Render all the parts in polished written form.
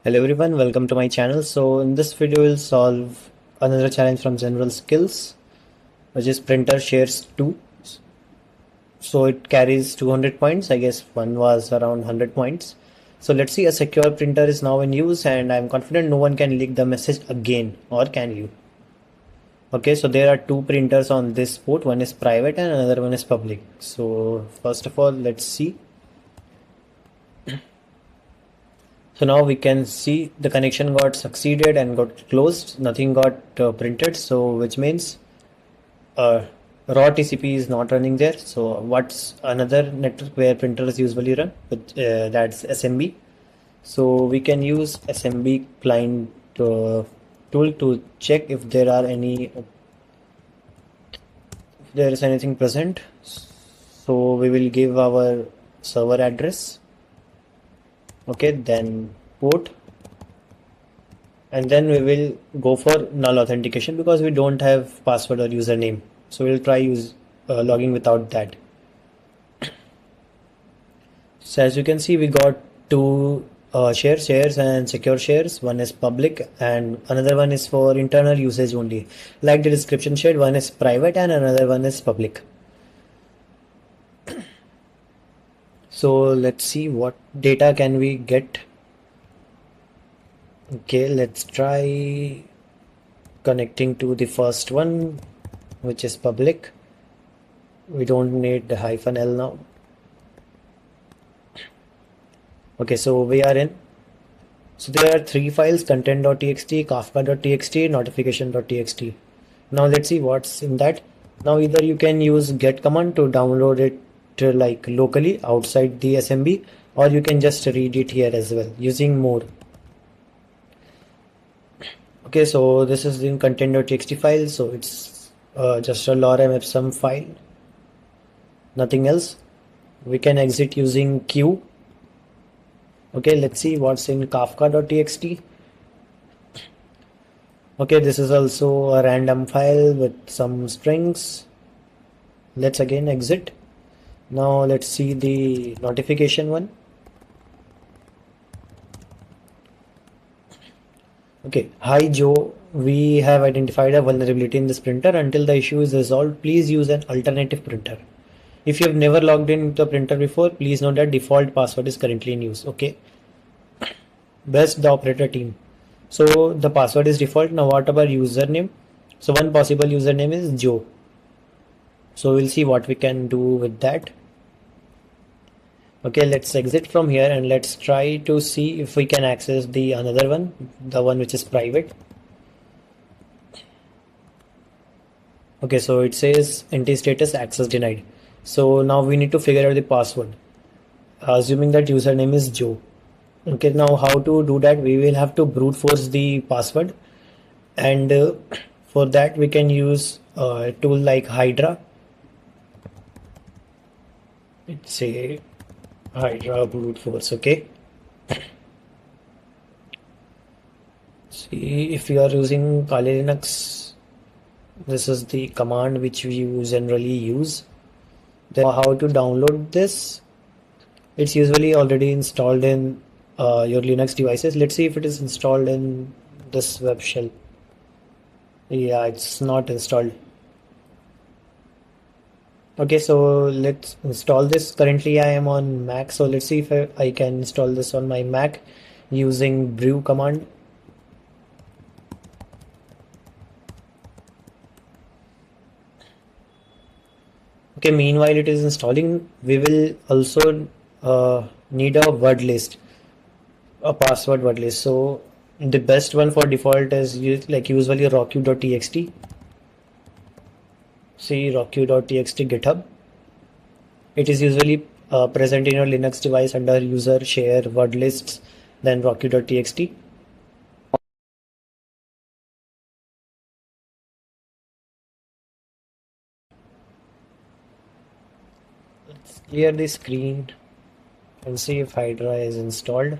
Hello everyone, welcome to my channel. So in this video we'll solve another challenge from General Skills, which is printer shares 2. So it carries 200 points. I guess one was around 100 points. So let's see, a secure printer is now in use and I'm confident no one can leak the message again, or can you? Okay, so there are two printers on this port. One is private and another one is public. So first of all, let's see. So now we can see the connection got succeeded and got closed. Nothing got printed. So which means raw TCP is not running there. So what's another network where printers usually run? That's SMB. So we can use SMB client tool to check if there is anything present. So we will give our server address. Okay, then port, and then we will go for null authentication because we don't have password or username. So we'll try logging without that. So as you can see, we got two shares and secure shares. One is public and another one is for internal usage only. Like the description shared, one is private and another one is public. So let's see what data can we get. Okay, let's try connecting to the first one, which is public. We don't need the -l now. Okay, so we are in. So there are three files: content.txt, kafka.txt, notification.txt. Now let's see what's in that. Now either you can use get command to download it like locally outside the SMB, or you can just read it here as well using more. Okay, so this is in content.txt file, so it's just a lorem ipsum file, nothing else. We can exit using q. Okay, let's see what's in kafka.txt. Okay, this is also a random file with some strings. Let's again exit. Now let's see the notification one. Okay, hi Joe, we have identified a vulnerability in this printer. Until the issue is resolved, please use an alternative printer. If you have never logged in to the printer before, please note that default password is currently in use. Okay, best the operator team. So the password is default. Now what about username? So one possible username is Joe. So we'll see what we can do with that. Okay, let's exit from here and let's try to see if we can access the another one, the one which is private. Okay, so it says entity status access denied. So now we need to figure out the password, assuming that username is Joe. Okay, now how to do that? We will have to brute force the password, and for that we can use a tool like Hydra. It's a Hydra brute force. Okay, see, if you are using Kali Linux, this is the command which we generally use. Then how to download this? It's usually already installed in your Linux devices. Let's see if it is installed in this web shell. Yeah, it's not installed. Okay, so let's install this. Currently I am on Mac, so let's see if I can install this on my Mac using brew command. Okay, meanwhile it is installing, we will also need a word list, a password word list. So the best one for default is usually rocku.txt. See, rocku.txt GitHub. It is usually present in your Linux device under user share word lists, then rocku.txt. Let's clear the screen and see if Hydra is installed.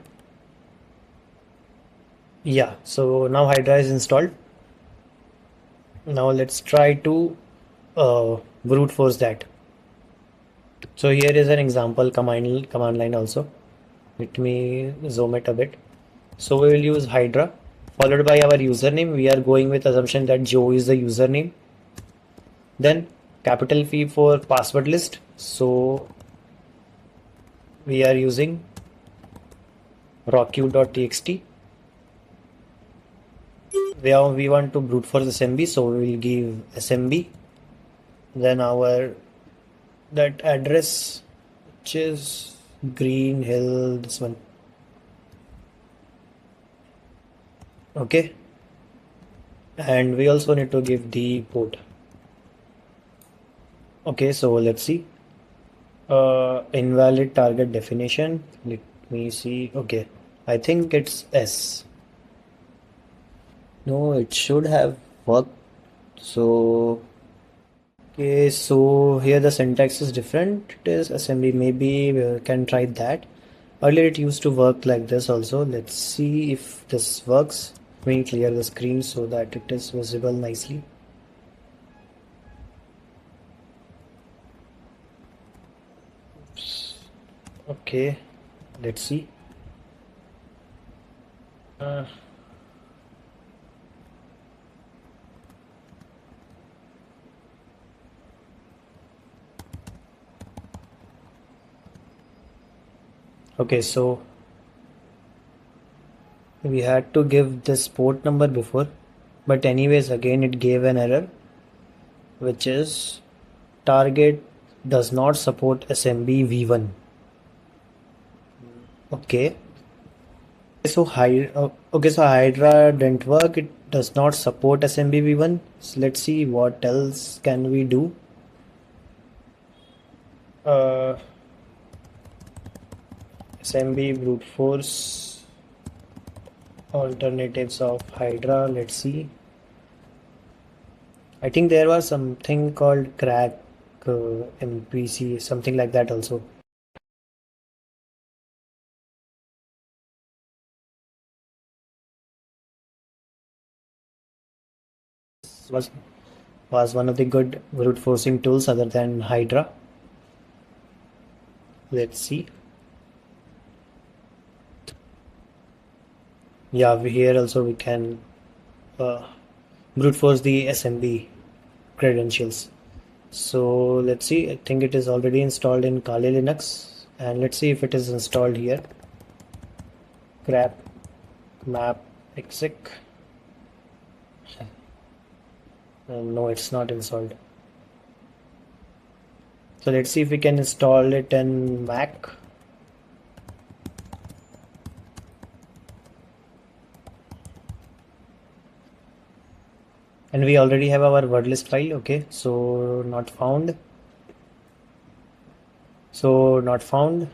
Yeah, so now Hydra is installed. Now let's try to brute force that. So here is an example command line also. Let me zoom it a bit. So we will use Hydra followed by our username. We are going with assumption that Joe is the username. Then capital P for password list. So we are using rocku.txt. We want to brute force SMB, so we will give SMB. Then our that address, which is Green Hill, this one. Okay, and we also need to give the port. Okay, so let's see. Invalid target definition. Let me see. Okay, I think it's S. No, it should have worked. So okay, so here the syntax is different. It is assembly. Maybe we can try that. Earlier it used to work like this also. Let's see if this works. Let me clear the screen so that it is visible nicely. Oops. Okay, let's see. Okay, so we had to give this port number before, but anyways again it gave an error, which is target does not support SMB v1. Okay, so Hydra didn't work. It does not support SMB v1. So let's see what else can we do. SMB brute force alternatives of Hydra. Let's see. I think there was something called crack MPC, something like that also. Was was one of the good brute forcing tools other than Hydra. Let's see. Yeah, here also we can brute force the SMB credentials. So let's see. I think it is already installed in Kali Linux, and let's see if it is installed here. Grep map exec. No, it's not installed. So let's see if we can install it in Mac. And we already have our word list file. Okay, so not found. So not found.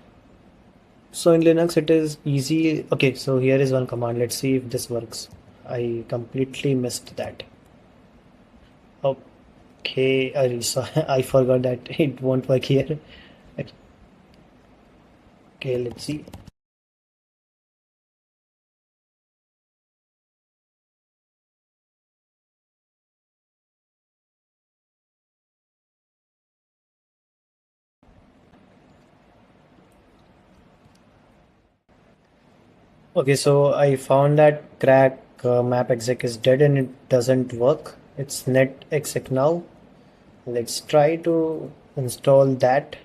So in Linux it is easy. Okay, so here is one command. Let's see if this works. I completely missed that. Okay, I forgot that it won't work here. Okay, let's see. Okay, so I found that crack map exec is dead and it doesn't work. It's net exec now. Let's try to install that.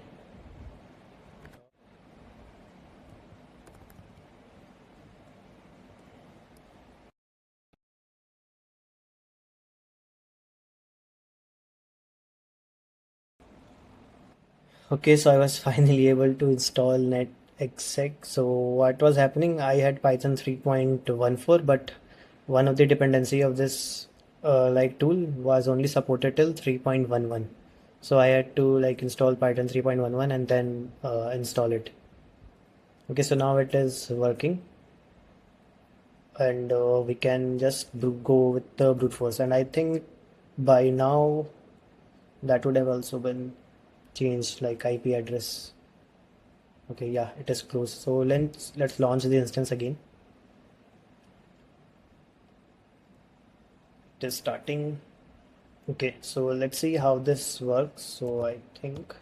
Okay, so I was finally able to install netexec. So what was happening? I had Python 3.14, but one of the dependency of this like tool was only supported till 3.11. So I had to like install Python 3.11 and then install it. Okay, so now it is working, and we can just go with the brute force. And I think by now that would have also been changed, like IP address. Okay, yeah, it is closed. So let's launch the instance again. It is starting. Okay, so let's see how this works. So I think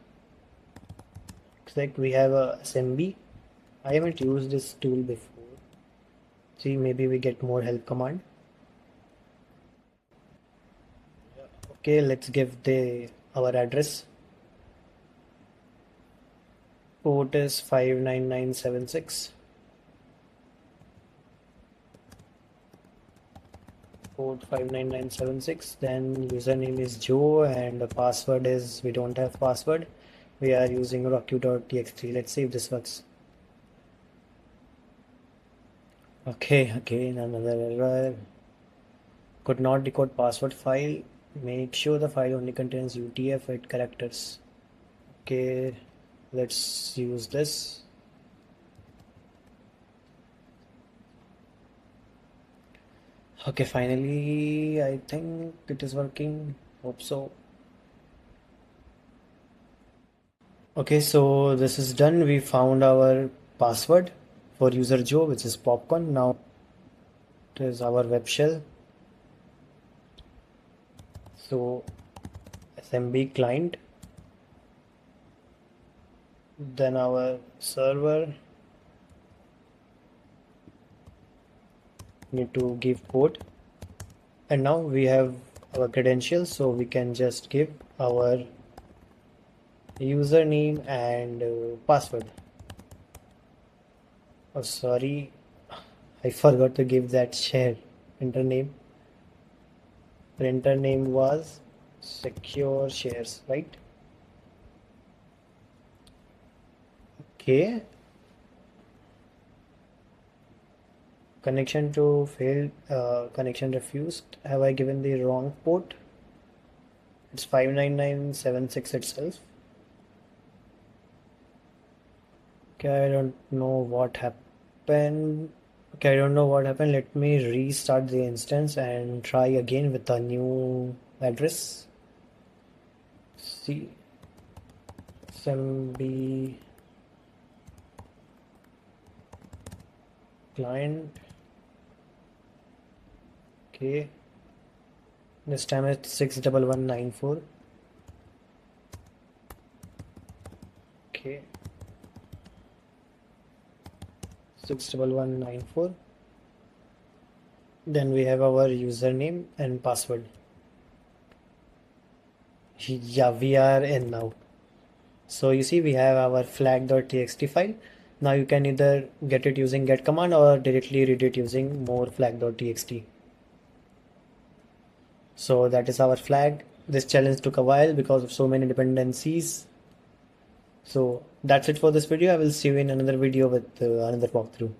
it's like we have a SMB. I haven't used this tool before. See, maybe we get more help command. Okay, let's give our address. Port is 59976. Port 59976. Then username is Joe and the password is, we don't have password. We are using rocky.txt. Let's see if this works. Okay, again another error. Could not decode password file. Make sure the file only contains UTF-8 characters. Okay, let's use this. Okay, finally, I think it is working. Hope so. Okay, so this is done. We found our password for user Joe, which is popcorn. Now it is our web shell. So SMB client, then our server need to give port, and now we have our credentials, so we can just give our username and password. Oh, sorry, I forgot to give that share printer name. Printer name was secure shares, right? Okay. Connection to failed, connection refused. Have I given the wrong port? It's 59976 itself. Okay, I don't know what happened. Okay, I don't know what happened. Let me restart the instance and try again with a new address. C SMB client. Okay, this time it's 61194. Okay, 61194. Then we have our username and password. Yeah, we are in now. So you see we have our flag.txt file. Now you can either get it using get command or directly read it using more flag.txt. So that is our flag. This challenge took a while because of so many dependencies. So that's it for this video. I will see you in another video with another walkthrough.